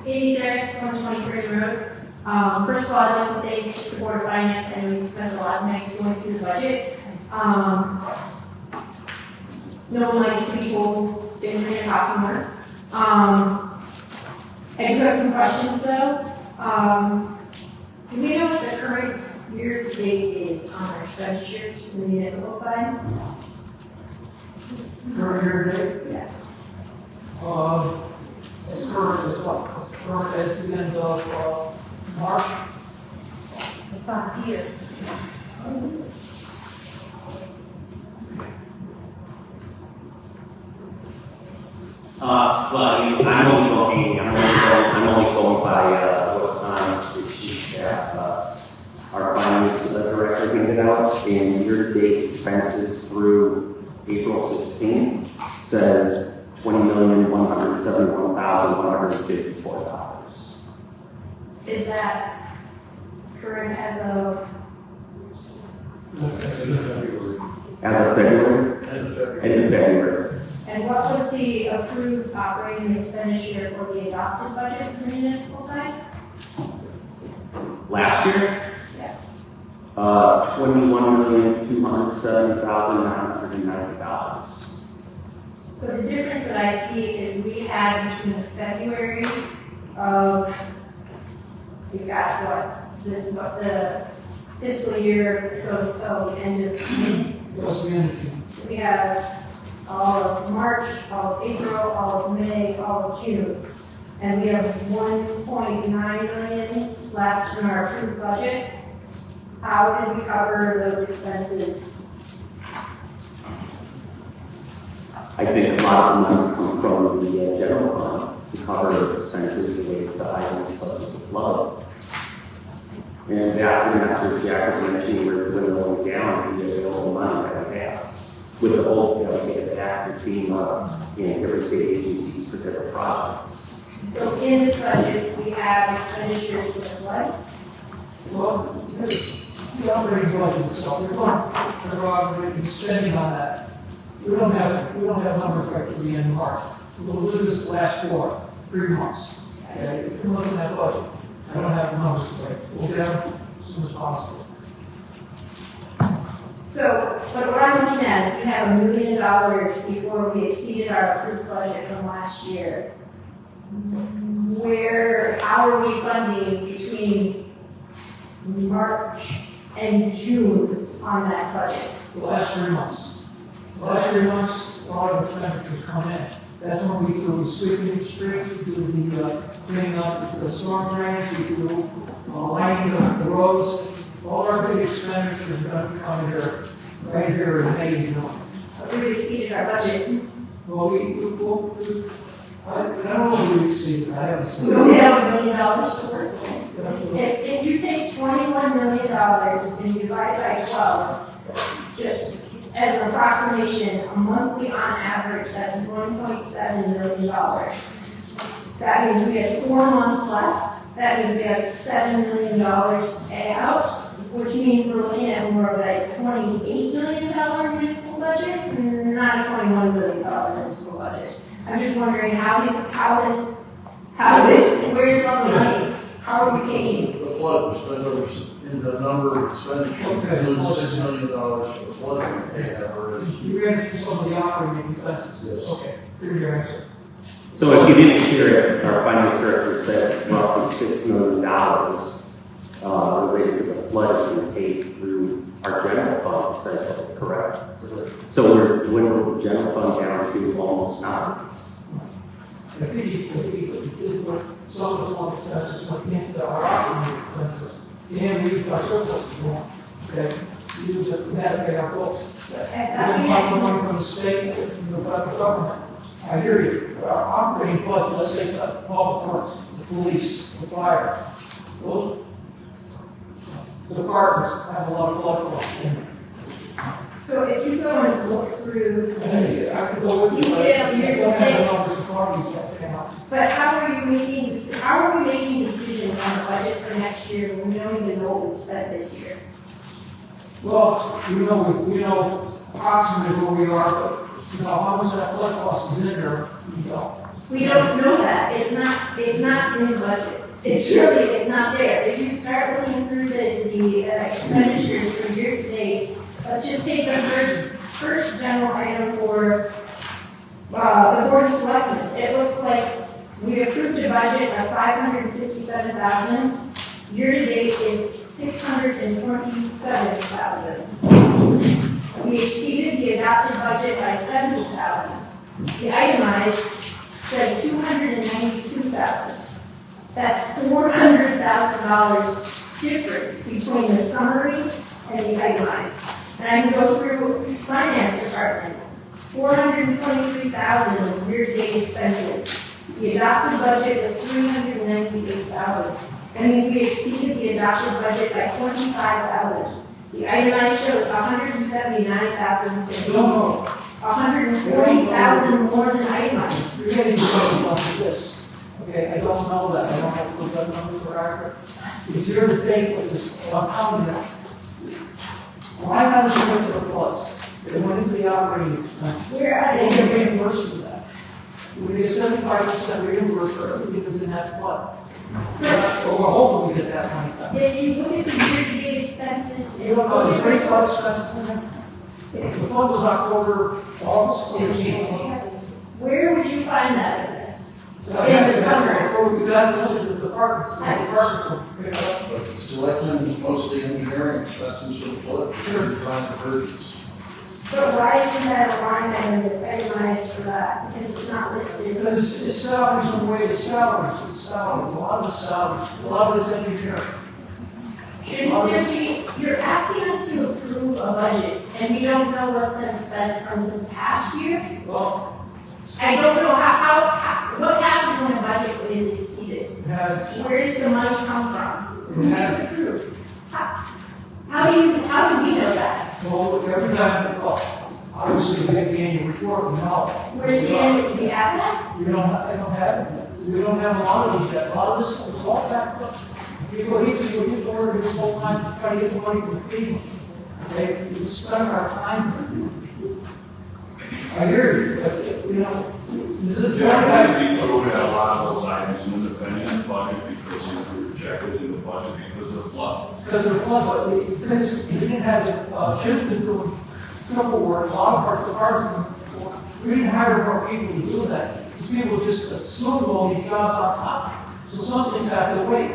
86, 123 Road. First of all, I'd like to thank the Board of Finance, and we've spent a lot of nights going through the budget. No one likes to be told things are going to cost more. I do have some questions though. Do we know what the current year-to-date is on our expenditures from the municipal side? Current year-to-date? Yeah. As current as what? As current as the end of March? It's not here. Well, I'm only going by what's on the sheet that our finance director handed out. And year-to-date expenses through April 16 says $20,171,154. Is that current as of? As of February? End of February. And what was the approved operating expenditure for the adopted budget for the municipal side? Last year? Yeah. $21,270,990. So the difference that I see is we had between February of, we've got what, this, what the fiscal year goes till the end of June. What's the end of June? So we have all of March, all of April, all of May, all of June. And we have 1.9 million left in our approved budget. How did we cover those expenses? I think a lot of the monies come from the general fund to cover those expenses related to items such as the flood. And after Jack was mentioning, we're dwindling down the available money that we have. With the whole, we have the active team in different state agencies for different projects. So in this budget, we have expenditures for the flood. Well, the operating budget itself, we're already spending on that. We don't have numbers right to the end of March. We'll lose the last 3 months. Okay, if you're looking at that budget, I don't have the numbers right. We'll get them as soon as possible. So, but what I'm looking at is we have $1 million before we exceeded our approved budget from last year. How are we funding between March and June on that budget? The last 3 months. The last 3 months, a lot of expenditures come in. That's when we do the sweeping the streets, we do the cleaning up the storm drains, we do lining of the roads. All our big expenditures are going to come here, right here in May and June. We exceeded our budget. Well, I don't know if we exceeded, I haven't seen We it. only have $1 million to work with. If you take $21 million and you divide by 12, just as an approximation, a monthly on average, that's $1.7 million. That means we have 4 months left. That means we have $7 million to pay out, which means we're looking at more of a $28 million municipal budget, not a $21 million municipal budget. I'm just wondering where's all the money? How are we paying? The flood, we spent over, in the number of expenditures, includes $6 million for the flood we pay average. You ran through some of the operating expenses? Yes. Okay, here's your answer. So if you didn't hear it, our finance director said roughly $6 million related to the flood is being paid through our general fund, essentially, correct? So we're dwindling the general fund down to almost nothing. I think some of the small expenses went into our operating expenses. And we use our surpluses more. Okay? These are the net pay our books. So We don't have money from the state, from the federal government. I hear you. Our operating budget, let's say the public works, the police, the fire, those the departments have a lot of flood costs in them. So if you go and look through, And I could go with you, but I don't have the numbers in front of me to come out. but how are we making decisions on the budget for next year when we don't even know what we spent this year? Well, we know approximately where we are, but how much that flood cost is in there, we don't. We don't know that. It's it's not in the budget. It's not there. If you start looking through the expenditures for year to date, let's just take the first general item for the Board of Selectmen. It looks like we approved a budget of $557,000. Year to date is $627,000. We exceeded the adopted budget by $70,000. The itemized says $292,000. That's $400,000 different between the summary and the itemized. And I can go through finance department. $423,000 is year-to-date expenses. The adopted budget was $398,000. That means we exceeded the adopted budget by $25,000. The itemized shows $179,000. No, 140,000 more than itemized. you're getting to this. Okay, I don't know that, I don't know if those numbers are accurate. If you're the date with this, I'm counting that. Why not as much for the floods? They went into the operating expense. We're at They it. get reimbursed for that. We get 75% reimbursed for everything that's in that flood. But we're hoping we get that money back. If you look at the year-to-date expenses, You don't know, there's great flood expenses in there. The flood was October, August, 18th. where would you find that in this? We got to look at the departments. The departments will pick it up. But the selectmen is mostly engineering expenses for the flood, they're trying to purchase. But why isn't that a line item that's itemized for that? Because it's not listed. Because it's salaries and wages, salaries, it's salaries, a lot of it's salaries, a lot of it's engineering. Shouldn't there be, you're asking us to approve a budget, and we don't know what's been spent from this past year? Well, I don't know what happens when a budget is exceeded? it has, Where does the money come from? Who gets approved? How do we know that? well, every time, well, obviously, we get the annual report, we know. Where's the end, do we have that? We don't, I don't have it. We don't have a lot of these yet. A lot of this is all backed up. People get ordered this whole time to try to get the money from people. We spend our time. I hear you, but, you know, this is. Yeah, we voted a lot of those items in the independent budget because they were rejected in the budget because of the flood. Because of the flood, but we didn't have the, Chip's been doing triple work, a lot of our departments. We didn't hire more people to do that. These people just assumed all these jobs on top. So some things have to wait.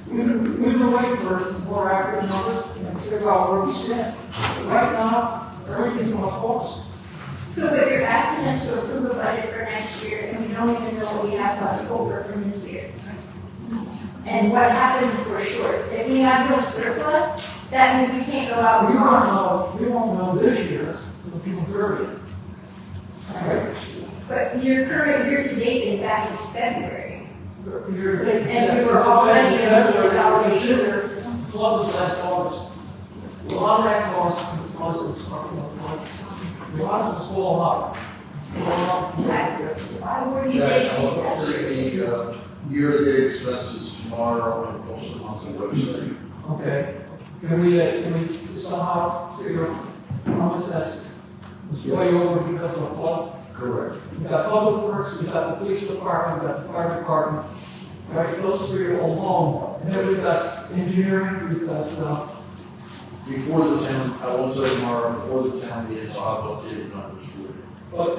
We've been waiting for more accurate numbers and figure out where we stand. But right now, everything's on course. So but you're asking us to approve a budget for next year, and we don't even know what we have left over from this year. And what happens if we're short? If we have no surplus, that means we can't go out and borrow. We won't know this year until June 30th. Right? But your current year-to-date is back in February. And we were already in the consider flood was last August. A lot of that cost was a lot of it's fall up. Why were you Jack, taking I'll steps? update the year-to-date expenses tomorrow and post them on the website. Okay. Can we somehow figure out how much that's way over because of the flood? Correct. We've got public works, we've got the police department, we've got the fire department, right? Those three are all home. And then we've got engineering, we've got, Before the town, I won't say tomorrow, before the town meeting, I'll have updated numbers for you. but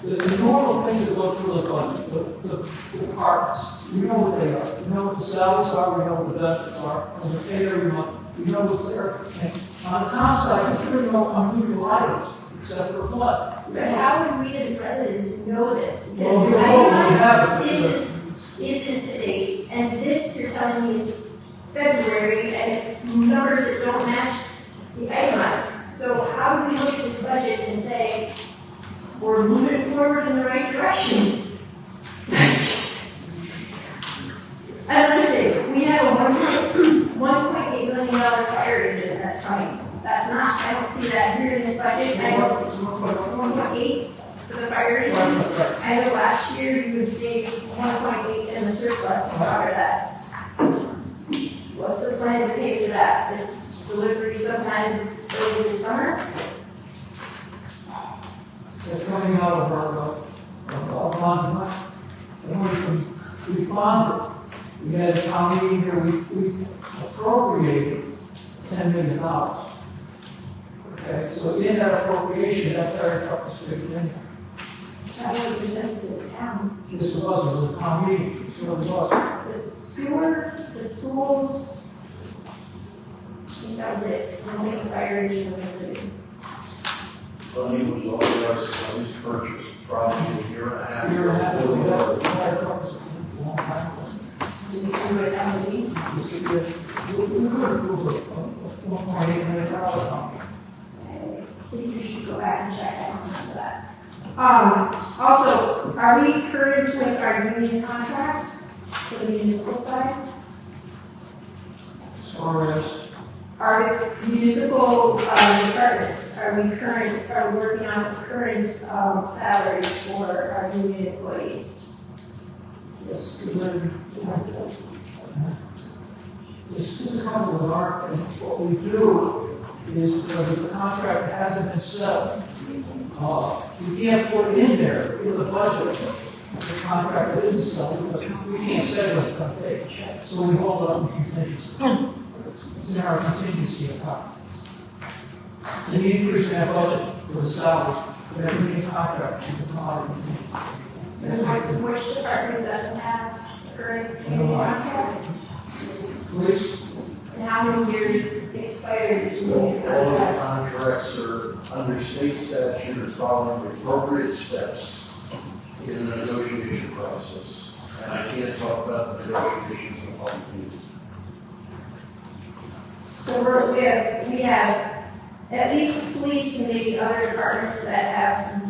the normal things that go through the budget, the departments, we know what they are. We know what the salaries are, we know what the benefits are, and we pay every month. We know what's there. And on the town side, we really know unusual items, except for flood. But how would we as residents know this? Well, Because we have it. isn't today, and this you're telling me is February, and it's numbers that don't match the itemized. So how do we look at this budget and say, we're moving forward in the right direction? Another thing, we have a $1.8 million fire engine that's coming. That's not, I don't see that here in this budget. I know 1.8 for the fire engine. I know last year you would save 1.8 in the surplus to cover that. What's the plan to pay for that? Is delivery sometime early this summer? It's coming out of our bond. And we can we bonded. We had a town meeting here, we appropriated $10 million. Okay, so in that appropriation, that fire truck was figured in there. That was presented to the town. This wasn't a town meeting, it certainly wasn't. The sewer, the schools, I think that was it. I don't think the fire engine was included. Funding was authorized for this purchase probably a year and a half Year and a half ago, ago. that fire truck was a long time ago. Just to see what's happening. We could approve a $1.8 million contract. I think you should go back and check, I don't remember that. Also, are we current with our union contracts for the municipal side? As far as, Our municipal departments, are we working on current salaries for our union employees? yes, this is a couple of our, what we do is, the contract hasn't been settled. You can't put it in there, in the budget, the contract isn't settled, but we can't say what's going to pay. So we hold it up in contingency. It's in our contingency account. And the increase in that budget for the salaries, for that union contract, is a commodity. Which department doesn't have current union contract? Police, And how many years expired is All union of the contract? contracts are under state statute are following the appropriate steps in the negotiation process. And I can't talk about the negotiations in public meetings. So we have at least police and maybe other departments that have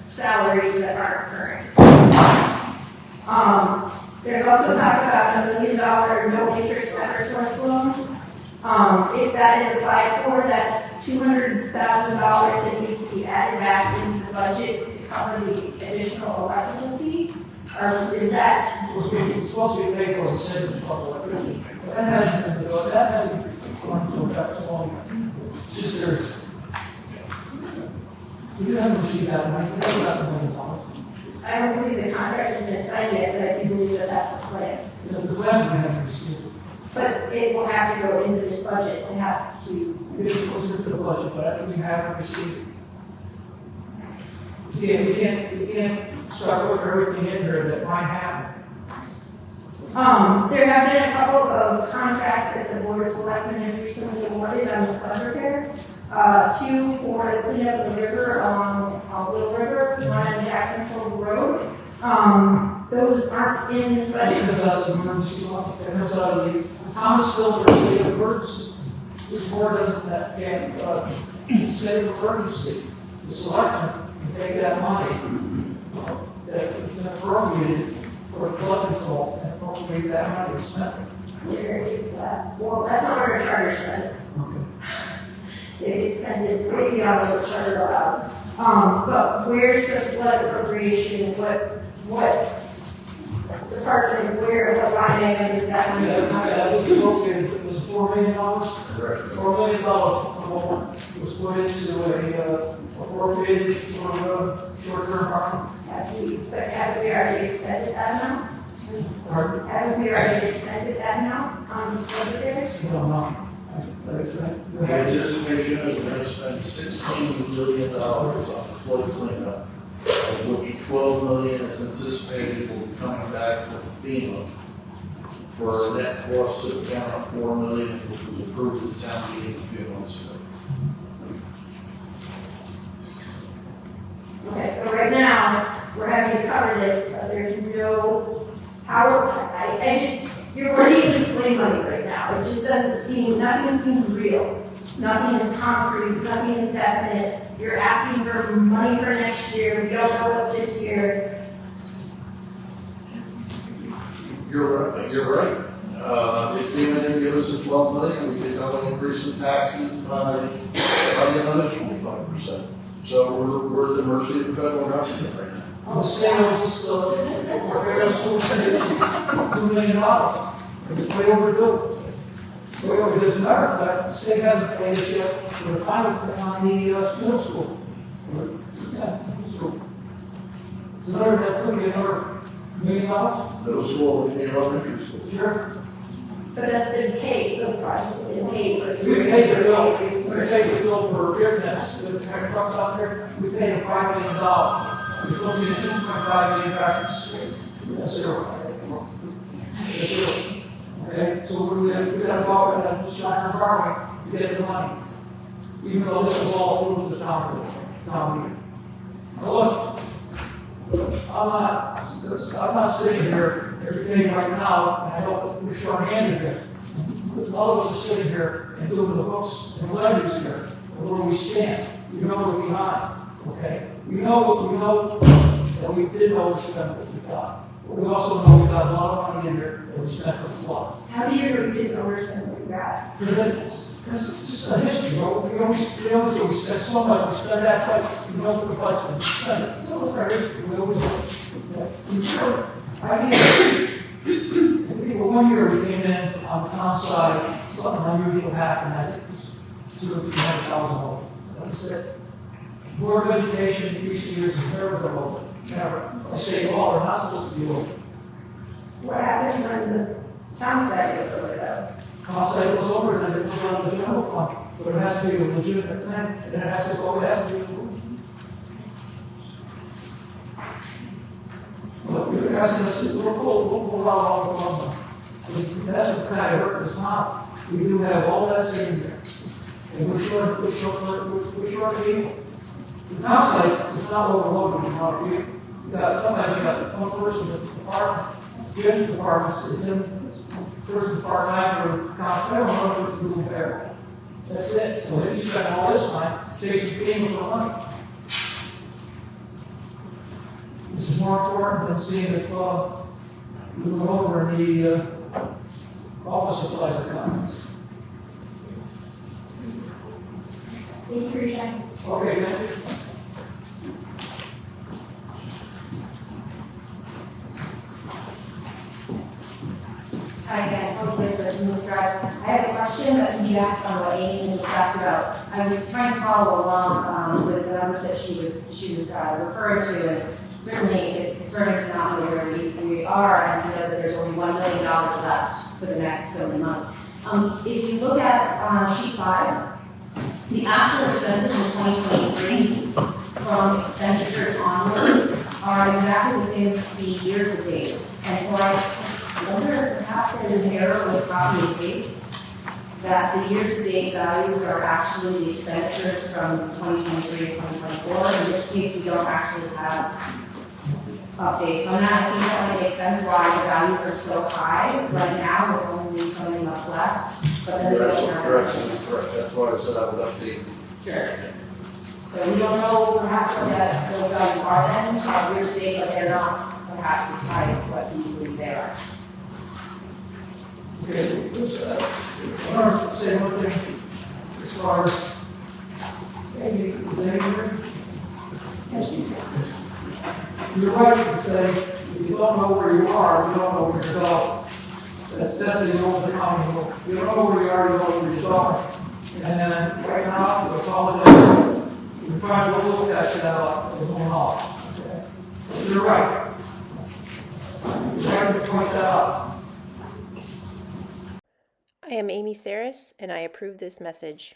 salaries that aren't current. There's also talk about $1 million no interest source loan. If that is applied for, that's $200,000 that needs to be added back into the budget to cover the additional electrical fee. Or is that, it's supposed to be paid for the city of electricity. But that hasn't gone into effect so long. It's just there. We haven't received that money, we haven't got the money. I don't believe the contract has been signed yet, but I do believe that that's the plan. Because the plan we haven't received. But it will have to go into this budget to have to, It goes into the budget, but we haven't received it. We can't start putting everything in there that might happen. there have been a couple of contracts that the board of selectmen have recently awarded on the flood repair. Two for the cleanup of the river along Will River, one on Jackson Cove Road. Those aren't in this I think budget. that's an emergency law, that comes out of the Thomas Silver State of Emergency. This board doesn't, that can't, state of emergency, the selection can take that money that's been appropriated for flood control and appropriate that money to spend it. Where is that? Well, that's not what our charter says. Okay. They expended way beyond what the charter allows. But where's the flood appropriation? What department, what line item is that? That was appropriated, it was $4 million. Correct. $4 million was put into a appropriated for short-term parking. Have we already expended that amount? Pardon? Have we already expended that amount on flood repairs? I don't know. The anticipation is we're going to spend $16 million on flood cleanup, of which $12 million is anticipated will be coming back from FEMA for a net cost of down $4 million, which was approved at the town meeting a few months ago. Okay, so right now, we're having to cover this, but there's no, I just, you're already flame money right now. It just doesn't seem, nothing seems real. Nothing is concrete, nothing is definite. You're asking for money for next year, we don't know what's this year. You're right, you're right. If FEMA didn't give us the $12 million, we could only increase the taxes by another 25%. So we're at the mercy of the federal government right now. The state was still, we're going to spend $2 million. It's way overdue. Way overdue. As a matter of fact, the state hasn't paid us yet for the pilot on the middle school. Yeah, middle school. That's going to be another $1 million? Middle school and elementary school. Sure. But that's been paid, the project's been paid for. We paid the bill, we paid the bill for repair nets, the trucks out there, we paid them $5 million. We're supposed to be $2.5 million back to the state. That's zero. That's zero. Okay, so we got to go out and shop for borrowing to get the money. Even though this is all through the town meeting. Now look, I'm not sitting here every day right now, and I know we're short-handed here. All of us are sitting here and doing the books and ledgers here, and where we stand. We know we're behind, okay? We know that we did overspend what we thought. But we also know we got a lot of money in here that we spent for the flood. How do you know you didn't overspend what you got? Because it's just a history, we always do, we spend so much, we spend that much, we know what the budget, and we spend it. So it's our history, we always do. I think one year we came in on the town side, something unusual happened, I think it was $200,000. That was it. Board of Education, recent years, never go over, never. I say, well, we're not supposed to be over. What happened when the town side was over though? I'll say it was over, then it was on the general fund, but it has to be a legitimate plan, and it has to go, it has to be approved. Look, you're asking us, we'll pull out all the funds. That's what's kind of hurt us now. We do have all that sitting there. And we're short people. The town site is not overloaded with a lot of people. Sometimes you got one person in the department, the other department is in person part-time or constable, one person doing payroll. That's it. So then you spend all this time chasing people for money. This is more important than seeing if we went over in the office supplies account. Thank you for your time. Okay, thank you. Hi again, hopefully the news drives. I have a question that you asked on what Amy discussed about. I was trying to follow along with the numbers that she was referring to, and certainly it's concerning to not know where we are and to know that there's only $1 million left for the next so many months. If you look at sheet 5, the actual expenses in 2023 from expenditures onward are exactly the same as the year to date. And so I wonder if perhaps there's an error with copy and paste, that the year-to-date values are actually the expenditures from 2023 to 2024, in which case we don't actually have updates on that. I think that might make sense why the values are so high right now, with only so many months left, but then we don't have. Correct, that's why I said I would update. Sure. So we don't know perhaps what those values are then, year-to-date, but they're not perhaps as high as what we believe they are. Okay, I want to say one thing as far as Amy, is Amy here? You're right to say, if you don't know where you are, you don't know where you're going. That's the old economy rule. You don't know where you are, you don't know where you're going. And right now, it's all it is. We're trying to look at that out, what's going on. Okay? You're right. You're trying to point that out. I am Amy Sarris, and I approve this message.